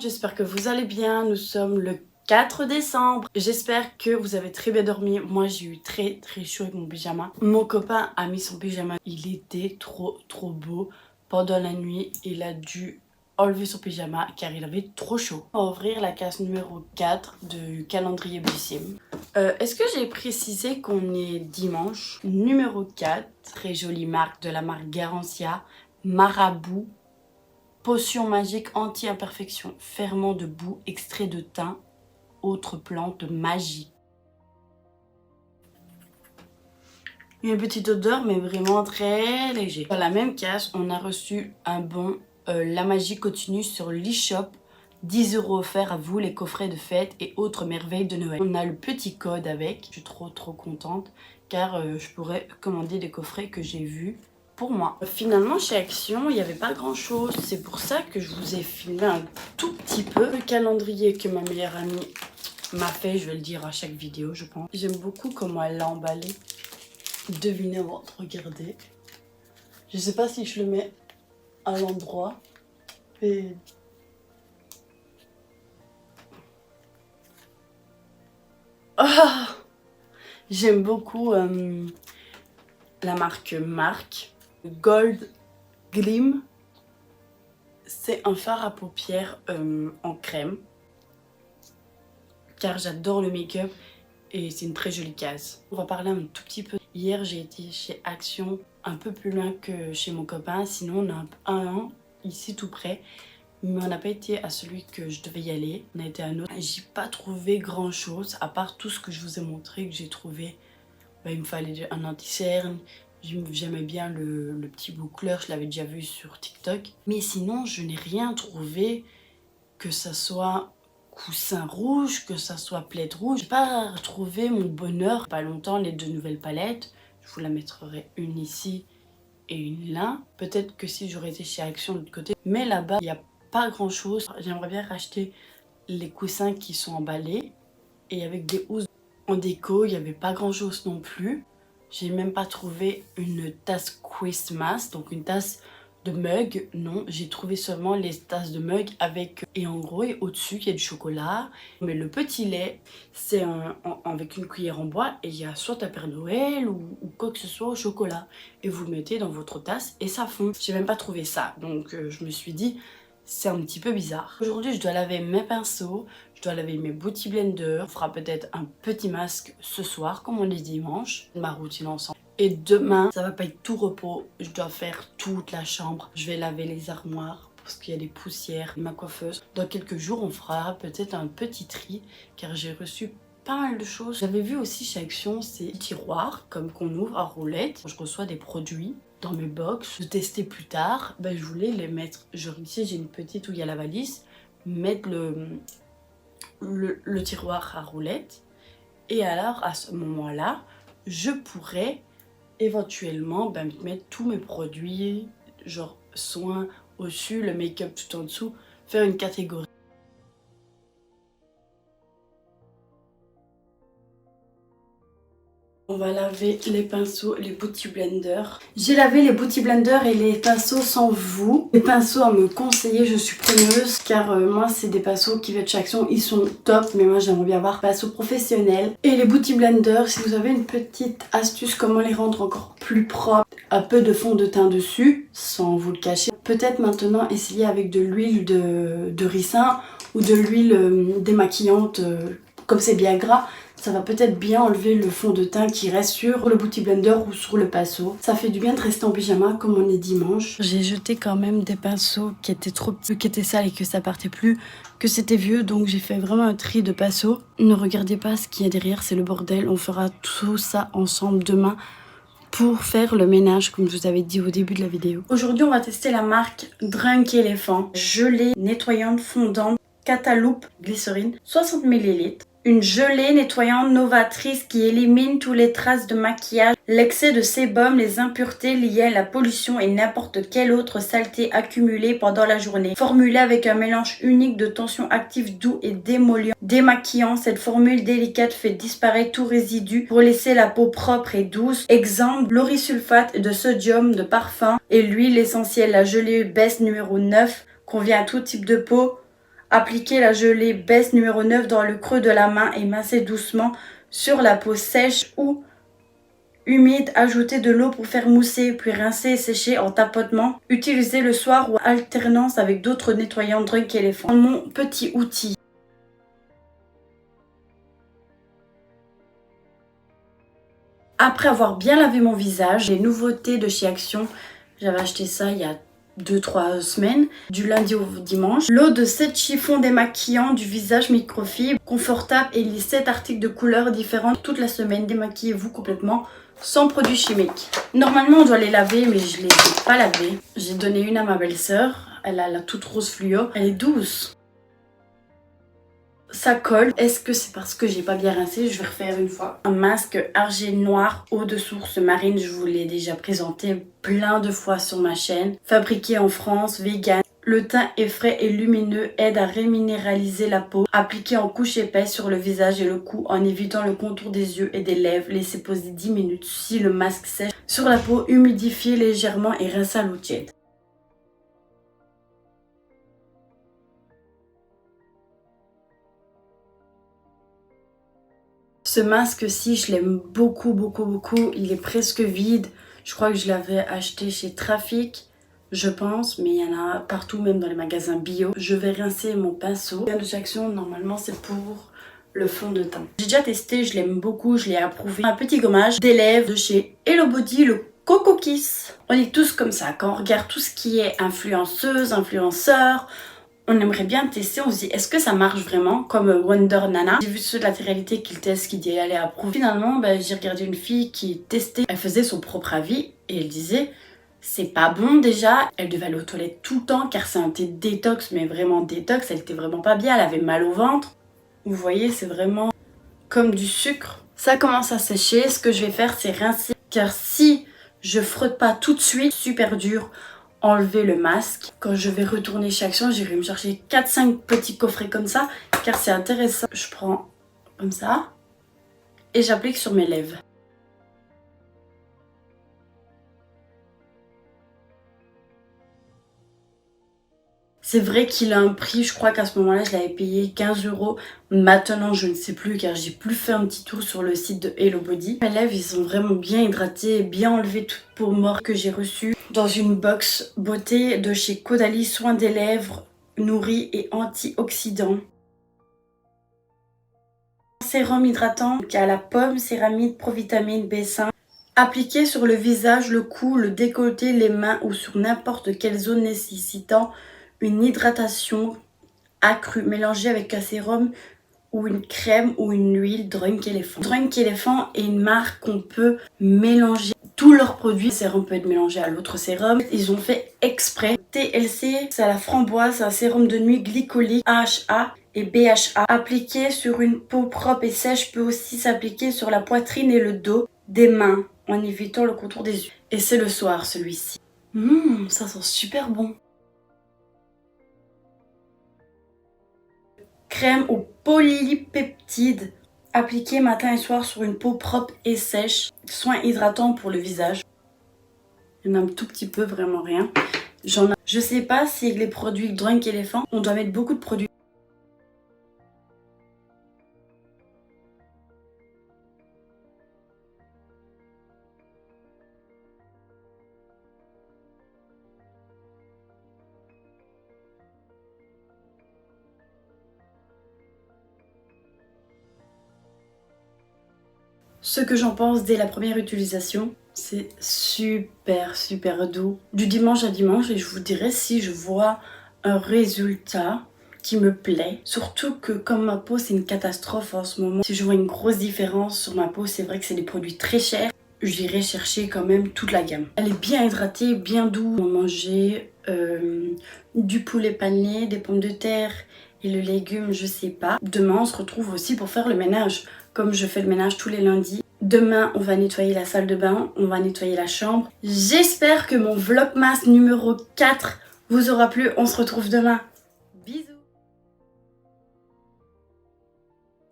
monde, j'espère que vous allez bien. Nous sommes le 4 décembre. J'espère que vous avez très bien dormi. Moi, j'ai eu très chaud avec mon pyjama. Mon copain a mis son pyjama. Il était trop beau. Pendant la nuit, il a dû enlever son pyjama car il avait trop chaud. On va ouvrir la case numéro 4 du calendrier Bussim. Est-ce que j'ai précisé qu'on est dimanche? Numéro 4, très jolie marque de la marque Garancia, Marabout. Potion magique anti-imperfection, ferment de boue, extrait de thym, autre plante de magie. Une petite odeur mais vraiment très léger. Dans la même case, on a reçu un bon La Magie continue sur l'e-shop. 10 € offerts à vous, les coffrets de fête et autres merveilles de Noël. On a le petit code avec, je suis trop contente car je pourrais commander des coffrets que j'ai vus pour moi. Finalement chez Action il n'y avait pas grand chose, c'est pour ça que je vous ai filmé un tout petit peu. Le calendrier que ma meilleure amie m'a fait, je vais le dire à chaque vidéo je pense. J'aime beaucoup comment elle l'a emballé. Devinez avant de regarder. Je sais pas si je le mets à l'endroit. Et... oh, j'aime beaucoup la marque Gold Glim. C'est un fard à paupières en crème. Car j'adore le make-up et c'est une très jolie case. On va parler un tout petit peu. Hier j'ai été chez Action un peu plus loin que chez mon copain. Sinon on a un ici tout près. Mais on n'a pas été à celui que je devais y aller. On a été à un autre. J'ai pas trouvé grand chose à part tout ce que je vous ai montré que j'ai trouvé. Il me fallait un anti-cerne. J'aimais bien le petit boucleur, je l'avais déjà vu sur TikTok. Mais sinon, je n'ai rien trouvé, que ça soit coussin rouge, que ça soit plaid rouge. J'ai pas retrouvé mon bonheur. Pas longtemps, les deux nouvelles palettes. Je vous la mettrai une ici et une là. Peut-être que si j'aurais été chez Action de l'autre côté. Mais là-bas, il n'y a pas grand chose. J'aimerais bien racheter les coussins qui sont emballés. Et avec des housses en déco, il n'y avait pas grand chose non plus. J'ai même pas trouvé une tasse Christmas, donc une tasse de mug. Non, j'ai trouvé seulement les tasses de mug avec... Et en gros, et au-dessus, il y a du chocolat. Mais le petit lait, c'est avec une cuillère en bois. Et il y a soit un Père Noël ou quoi que ce soit au chocolat. Et vous le mettez dans votre tasse et ça fond. J'ai même pas trouvé ça. Donc je me suis dit, c'est un petit peu bizarre. Aujourd'hui, je dois laver mes pinceaux. Je dois laver mes beauty blenders. On fera peut-être un petit masque ce soir, comme on est dimanche. Ma routine ensemble. Et demain, ça va pas être tout repos. Je dois faire toute la chambre. Je vais laver les armoires parce qu'il y a des poussières. Ma coiffeuse. Dans quelques jours, on fera peut-être un petit tri car j'ai reçu pas mal de choses. J'avais vu aussi chez Action ces tiroirs comme qu'on ouvre à roulettes. Je reçois des produits dans mes box. De tester plus tard. Je voulais les mettre. Genre ici, j'ai une petite où il y a la valise. Mettre le tiroir à roulettes et alors à ce moment là je pourrais éventuellement mettre tous mes produits genre soins au-dessus, le make-up tout en dessous, faire une catégorie. On va laver les pinceaux, les beauty blenders. J'ai lavé les beauty blenders et les pinceaux sans vous. Les pinceaux à me conseiller, je suis preneuse car moi c'est des pinceaux qui viennent de chez Action, ils sont top mais moi j'aimerais bien avoir pinceaux professionnels. Et les beauty blenders, si vous avez une petite astuce comment les rendre encore plus propres, un peu de fond de teint dessus sans vous le cacher. Peut-être maintenant essayer avec de l'huile de ricin ou de l'huile démaquillante comme c'est bien gras. Ça va peut-être bien enlever le fond de teint qui reste sur le beauty blender ou sur le pinceau. Ça fait du bien de rester en pyjama comme on est dimanche. J'ai jeté quand même des pinceaux qui étaient trop petits, qui étaient sales et que ça partait plus, que c'était vieux. Donc j'ai fait vraiment un tri de pinceaux. Ne regardez pas ce qu'il y a derrière, c'est le bordel. On fera tout ça ensemble demain pour faire le ménage comme je vous avais dit au début de la vidéo. Aujourd'hui on va tester la marque Drunk Elephant. Gelée nettoyante fondante Cataloupe glycérine 60 ml. Une gelée nettoyante novatrice qui élimine toutes les traces de maquillage, l'excès de sébum, les impuretés liées à la pollution et n'importe quelle autre saleté accumulée pendant la journée. Formulée avec un mélange unique de tension active doux et démolliant. Démaquillant, cette formule délicate fait disparaître tout résidu pour laisser la peau propre et douce. Exemple, l'orisulfate de sodium de parfum et l'huile essentielle. La gelée baisse numéro 9 convient à tout type de peau. Appliquez la gelée baisse numéro 9 dans le creux de la main et massez doucement sur la peau sèche ou humide. Ajoutez de l'eau pour faire mousser, puis rincez et sécher en tapotement. Utilisez le soir ou alternance avec d'autres nettoyants Drunk Elephant. Mon petit outil. Après avoir bien lavé mon visage, les nouveautés de chez Action, j'avais acheté ça il y a 2-3 semaines, du lundi au dimanche. L'eau de 7 chiffons démaquillants du visage microfibre, confortable et les 7 articles de couleurs différentes. Toute la semaine, démaquillez-vous complètement sans produits chimiques. Normalement, on doit les laver, mais je les ai pas lavés. J'ai donné une à ma belle-sœur, elle a la toute rose fluo, elle est douce. Ça colle. Est-ce que c'est parce que j'ai pas bien rincé? Je vais refaire une fois. Un masque argile noir, eau de source marine, je vous l'ai déjà présenté plein de fois sur ma chaîne. Fabriqué en France, vegan. Le teint est frais et lumineux, aide à reminéraliser la peau. Appliqué en couche épaisse sur le visage et le cou en évitant le contour des yeux et des lèvres. Laissez poser 10 minutes. Si le masque sèche sur la peau, humidifiez légèrement et rincez à l'eau tiède. Ce masque-ci, je l'aime beaucoup. Il est presque vide. Je crois que je l'avais acheté chez Trafic, je pense. Mais il y en a partout, même dans les magasins bio. Je vais rincer mon pinceau. Le de chez Action, normalement, c'est pour le fond de teint. J'ai déjà testé, je l'aime beaucoup, je l'ai approuvé. Un petit gommage des lèvres de chez Hello Body, le Coco Kiss. On est tous comme ça. Quand on regarde tout ce qui est influenceuse, influenceur, on aimerait bien tester, on se dit est-ce que ça marche vraiment comme Wonder Nana. J'ai vu ceux de la télé-réalité qui le testent, qui dit aller approuver. Finalement, j'ai regardé une fille qui testait, elle faisait son propre avis et elle disait c'est pas bon déjà. Elle devait aller aux toilettes tout le temps car c'est un thé détox, mais vraiment détox, elle était vraiment pas bien, elle avait mal au ventre. Vous voyez, c'est vraiment comme du sucre. Ça commence à sécher, ce que je vais faire c'est rincer car si je frotte pas tout de suite, super dur, enlever le masque. Quand je vais retourner chez Action, j'irai me chercher 4-5 petits coffrets comme ça car c'est intéressant. Je prends comme ça et j'applique sur mes lèvres. C'est vrai qu'il a un prix, je crois qu'à ce moment-là, je l'avais payé 15 €. Maintenant, je ne sais plus car j'ai plus fait un petit tour sur le site de Hello Body. Mes lèvres, ils sont vraiment bien hydratés, bien enlevés toute peau morte que j'ai reçue dans une box beauté de chez Caudalie, soins des lèvres, nourris et antioxydants. Sérum hydratant qui a la pomme, céramide, provitamine B5. Appliqué sur le visage, le cou, le décolleté, les mains ou sur n'importe quelle zone nécessitant une hydratation accrue mélangée avec un sérum ou une crème ou une huile Drunk Elephant. Drunk Elephant est une marque qu'on peut mélanger tous leurs produits. Le sérum peut être mélangé à l'autre sérum. Ils ont fait exprès. TLC, c'est à la framboise, c'est un sérum de nuit glycolique, AHA et BHA. Appliqué sur une peau propre et sèche peut aussi s'appliquer sur la poitrine et le dos des mains en évitant le contour des yeux. Et c'est le soir celui-ci. Ça sent super bon. Crème aux polypeptides, appliquée matin et soir sur une peau propre et sèche. Soin hydratant pour le visage. Il y en a un tout petit peu, vraiment rien. Je sais pas si avec les produits Drunk Elephant, on doit mettre beaucoup de produits. Ce que j'en pense dès la première utilisation, c'est super doux. Du dimanche à dimanche, et je vous dirai si je vois un résultat qui me plaît. Surtout que comme ma peau c'est une catastrophe en ce moment, si je vois une grosse différence sur ma peau, c'est vrai que c'est des produits très chers. J'irai chercher quand même toute la gamme. Elle est bien hydratée, bien doux. On mangeait du poulet pané, des pommes de terre et le légume, je sais pas. Demain, on se retrouve aussi pour faire le ménage. Comme je fais le ménage tous les lundis. Demain, on va nettoyer la salle de bain, on va nettoyer la chambre. J'espère que mon vlogmas numéro 4 vous aura plu. On se retrouve demain.